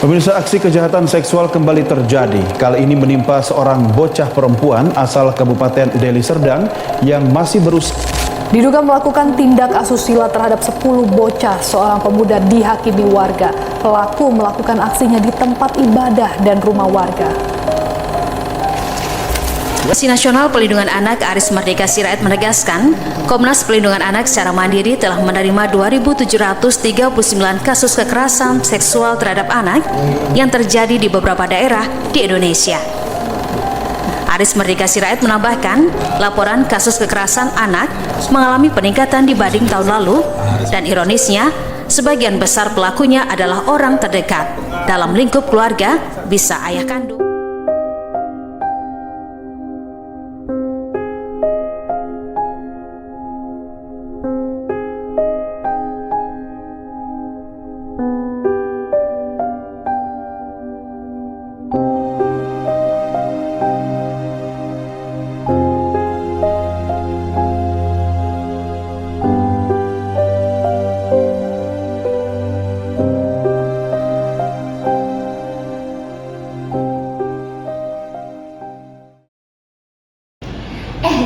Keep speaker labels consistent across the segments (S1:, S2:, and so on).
S1: Pemirsa, aksi kejahatan seksual kembali terjadi. Kali ini menimpa seorang bocah perempuan asal Kabupaten Deli Serdang yang masih berusia.
S2: Diduga melakukan tindak asusila terhadap 10 bocah, seorang pemuda dihakimi warga. Pelaku melakukan aksinya di tempat ibadah dan rumah warga.
S3: Komisi Nasional Pelindungan Anak Aris Merdeka Sirait menegaskan, Komnas Pelindungan Anak secara mandiri telah menerima 2.739 kasus kekerasan seksual terhadap anak yang terjadi di beberapa daerah di Indonesia. Aris Merdeka Sirait menambahkan, laporan kasus kekerasan anak mengalami peningkatan dibanding tahun lalu, dan ironisnya, sebagian besar pelakunya adalah orang terdekat. Dalam lingkup keluarga, bisa ayah kandung.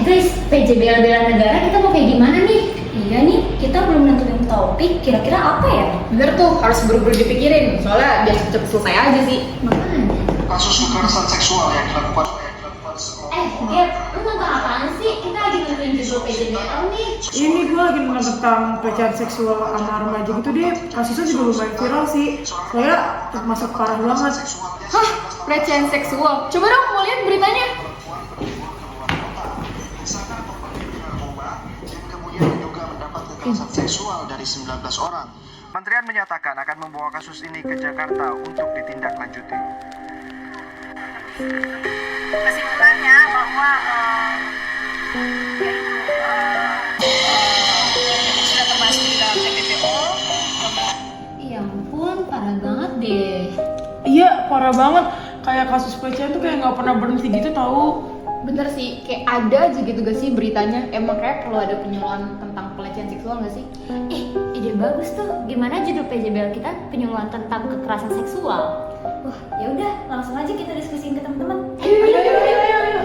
S4: Guys, PJBL bela negara kita mau kayak gimana nih? Iya nih, kita belum nentuin topik, kira-kira apa ya?
S5: Bener tuh, harus buru-buru dipikirin, soalnya biar cepet selesai aja sih.
S4: Makanya.
S6: Kasus kekerasan seksual yang dilakukan
S4: Gap, lu nonton apaan sih? Kita lagi nentuin judul PJBL nih.
S7: Ini gue lagi nonton tentang pelecehan seksual sama remaja gitu deh. Kasusnya juga lumayan viral sih. Soalnya termasuk parah banget.
S5: Hah? Pelecehan seksual? Coba dong, mau lihat beritanya.
S6: kemudian diduga mendapat kekerasan seksual dari 19 orang. Kementerian menyatakan akan membawa kasus ini ke Jakarta untuk ditindaklanjuti.
S8: Kesimpulannya bahwa sudah termasuk di dalam TPPO.
S4: Ya ampun, parah banget deh.
S7: Iya, parah banget. Kayak kasus pelecehan tuh kayak nggak pernah berhenti gitu tahu.
S5: Bener sih, kayak ada aja gitu gak sih beritanya. Emang kayak kalau ada penyuluhan tentang pelecehan seksual gak sih?
S4: Ide bagus tuh. Gimana judul PJBL kita? Penyuluhan tentang kekerasan seksual. Wah, ya udah, langsung aja kita diskusiin ke teman-teman.
S5: Ayo.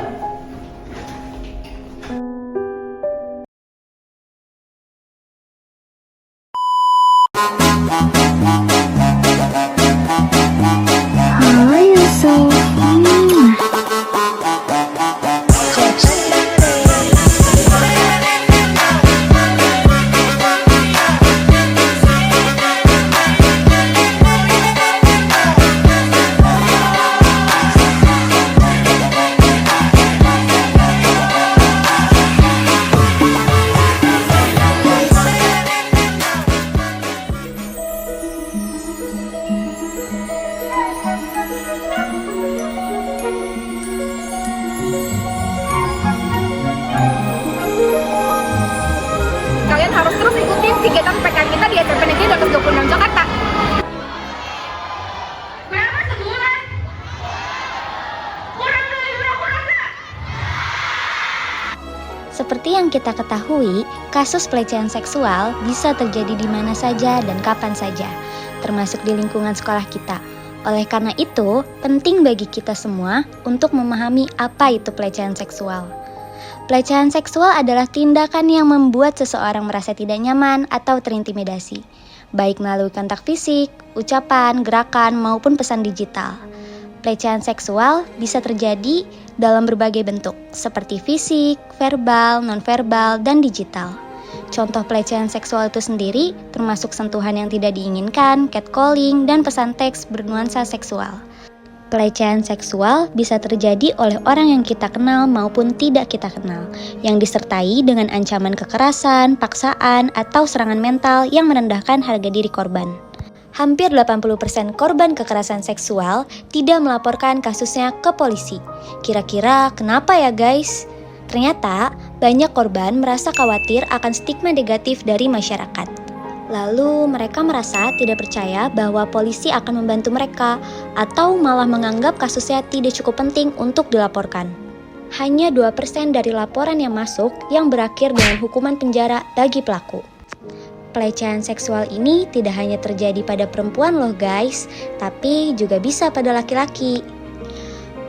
S5: Kalian harus terus ikutin kegiatan PKN kita di SMP Negeri 226 Jakarta. Berapa sebulan? Kurang nggak?
S9: Seperti yang kita ketahui, kasus pelecehan seksual bisa terjadi di mana saja dan kapan saja, termasuk di lingkungan sekolah kita. Oleh karena itu, penting bagi kita semua untuk memahami apa itu pelecehan seksual. Pelecehan seksual adalah tindakan yang membuat seseorang merasa tidak nyaman atau terintimidasi, baik melalui kontak fisik, ucapan, gerakan, maupun pesan digital. Pelecehan seksual bisa terjadi dalam berbagai bentuk, seperti fisik, verbal, nonverbal, dan digital. Contoh pelecehan seksual itu sendiri termasuk sentuhan yang tidak diinginkan, catcalling, dan pesan teks bernuansa seksual. Pelecehan seksual bisa terjadi oleh orang yang kita kenal maupun tidak kita kenal, yang disertai dengan ancaman kekerasan, paksaan, atau serangan mental yang merendahkan harga diri korban. Hampir 80% korban kekerasan seksual tidak melaporkan kasusnya ke polisi. Kira-kira kenapa ya guys? Ternyata banyak korban merasa khawatir akan stigma negatif dari masyarakat. Lalu mereka merasa tidak percaya bahwa polisi akan membantu mereka atau malah menganggap kasusnya tidak cukup penting untuk dilaporkan. Hanya 2% dari laporan yang masuk yang berakhir dengan hukuman penjara bagi pelaku. Pelecehan seksual ini tidak hanya terjadi pada perempuan loh guys, tapi juga bisa pada laki-laki.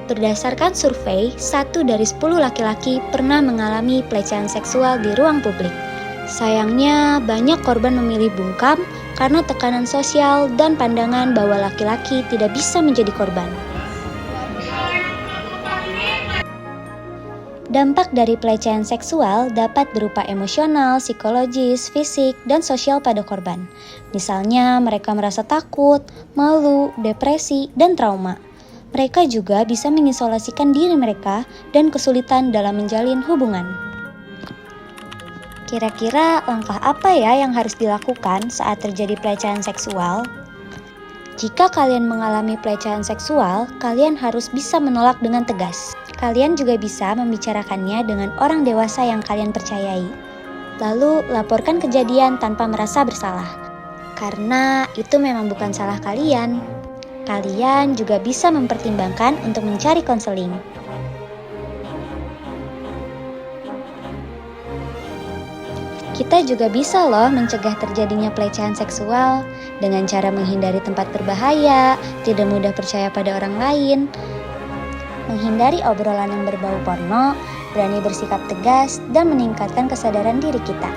S9: Berdasarkan survei, 1 dari 10 laki-laki pernah mengalami pelecehan seksual di ruang publik. Sayangnya, banyak korban memilih bungkam karena tekanan sosial dan pandangan bahwa laki-laki tidak bisa menjadi korban. Dampak dari pelecehan seksual dapat berupa emosional, psikologis, fisik, dan sosial pada korban. Misalnya, mereka merasa takut, malu, depresi, dan trauma. Mereka juga bisa mengisolasikan diri mereka dan kesulitan dalam menjalin hubungan. Kira-kira langkah apa ya yang harus dilakukan saat terjadi pelecehan seksual? Jika kalian mengalami pelecehan seksual, kalian harus bisa menolak dengan tegas. Kalian juga bisa membicarakannya dengan orang dewasa yang kalian percayai. Lalu, laporkan kejadian tanpa merasa bersalah. Karena itu memang bukan salah kalian. Kalian juga bisa mempertimbangkan untuk mencari konseling. Kita juga bisa loh mencegah terjadinya pelecehan seksual dengan cara menghindari tempat berbahaya, tidak mudah percaya pada orang lain, menghindari obrolan yang berbau porno, berani bersikap tegas, dan meningkatkan kesadaran diri kita.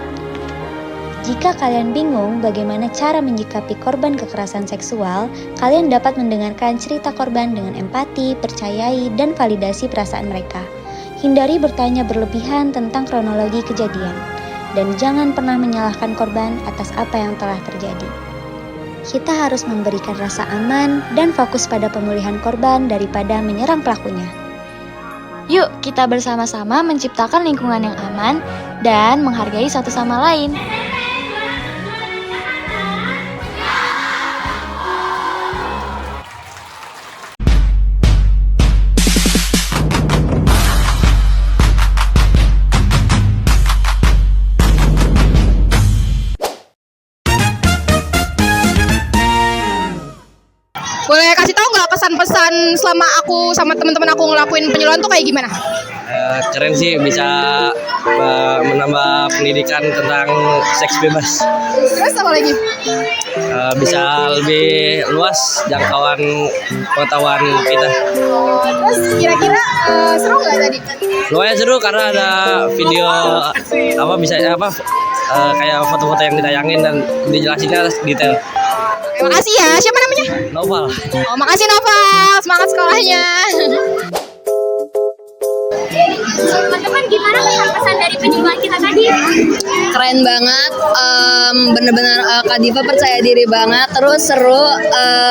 S9: Jika kalian bingung bagaimana cara menyikapi korban kekerasan seksual, kalian dapat mendengarkan cerita korban dengan empati, percayai, dan validasi perasaan mereka. Hindari bertanya berlebihan tentang kronologi kejadian. Dan jangan pernah menyalahkan korban atas apa yang telah terjadi. Kita harus memberikan rasa aman dan fokus pada pemulihan korban daripada menyerang pelakunya. Yuk, kita bersama-sama menciptakan lingkungan yang aman dan menghargai satu sama lain.
S5: Boleh kasih tahu nggak pesan-pesan selama aku sama teman-teman aku ngelakuin penyuluhan tuh kayak gimana?
S10: Keren sih, bisa menambah pendidikan tentang seks bebas.
S5: Terus apa lagi?
S10: Bisa lebih luas jangkauan pengetahuan kita.
S5: Terus kira-kira seru nggak tadi?
S10: Lumayan seru karena ada video kayak foto-foto yang ditayangin dan dijelasinnya detail.
S5: Makasih ya. Siapa namanya?
S10: Novel.
S5: Oh, makasih Novel. Semangat sekolahnya.
S4: Teman-teman, gimana pesan-pesan dari penyuluhan kita tadi?
S11: Keren banget, bener-bener Kak Diva percaya diri banget, terus seru.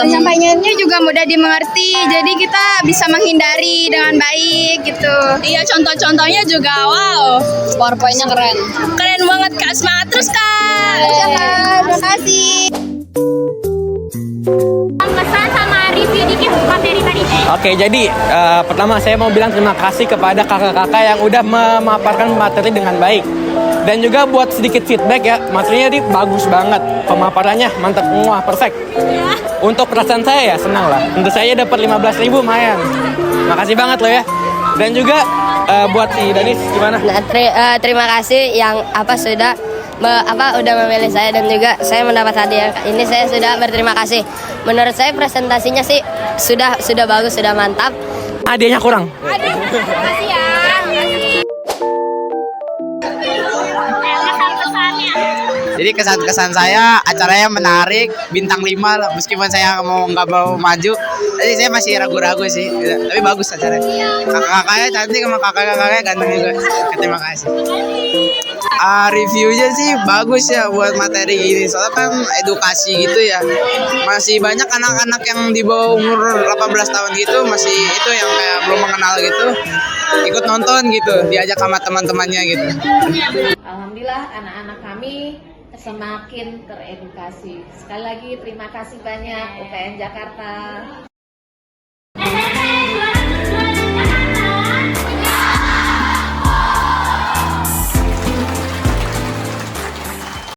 S5: Penyampaiannya juga mudah dimengerti, jadi kita bisa menghindari dengan baik gitu.
S11: Iya, contoh-contohnya juga wow. PowerPoint-nya keren. Keren banget Kak, semangat terus Kak.
S5: Terima kasih.
S4: Pesan sama review dikit materi tadi.
S12: Oke, jadi pertama saya mau bilang terima kasih kepada kakak-kakak yang udah memaparkan materi dengan baik. Dan juga buat sedikit feedback ya, materinya ini bagus banget. Pemaparannya mantap, perfect. Untuk perasaan saya ya senang lah. Tentu saya dapat 15.000 lumayan. Makasih banget loh ya. Dan juga buat si Danis gimana?
S11: Nah, terima kasih yang udah memilih saya dan juga saya mendapat hadiah. Ini saya sudah berterima kasih. Menurut saya presentasinya sih sudah bagus, sudah mantap.
S12: Hadiahnya kurang.
S4: Makasih ya.
S13: Jadi kesan-kesan saya acaranya menarik, bintang 5 lah. Meskipun saya nggak mau maju, jadi saya masih ragu-ragu sih. Tapi bagus acaranya. Kakak-kakaknya cantik sama kakak-kakaknya ganteng juga. Terima kasih. Reviewnya sih bagus ya buat materi gini. Soalnya kan edukasi gitu ya. Masih banyak anak-anak yang di bawah umur 18 tahun gitu masih itu yang kayak belum mengenal gitu. Ikut nonton gitu, diajak sama teman-temannya gitu.
S14: Alhamdulillah anak-anak kami semakin teredukasi. Sekali lagi terima kasih banyak UPN Jakarta.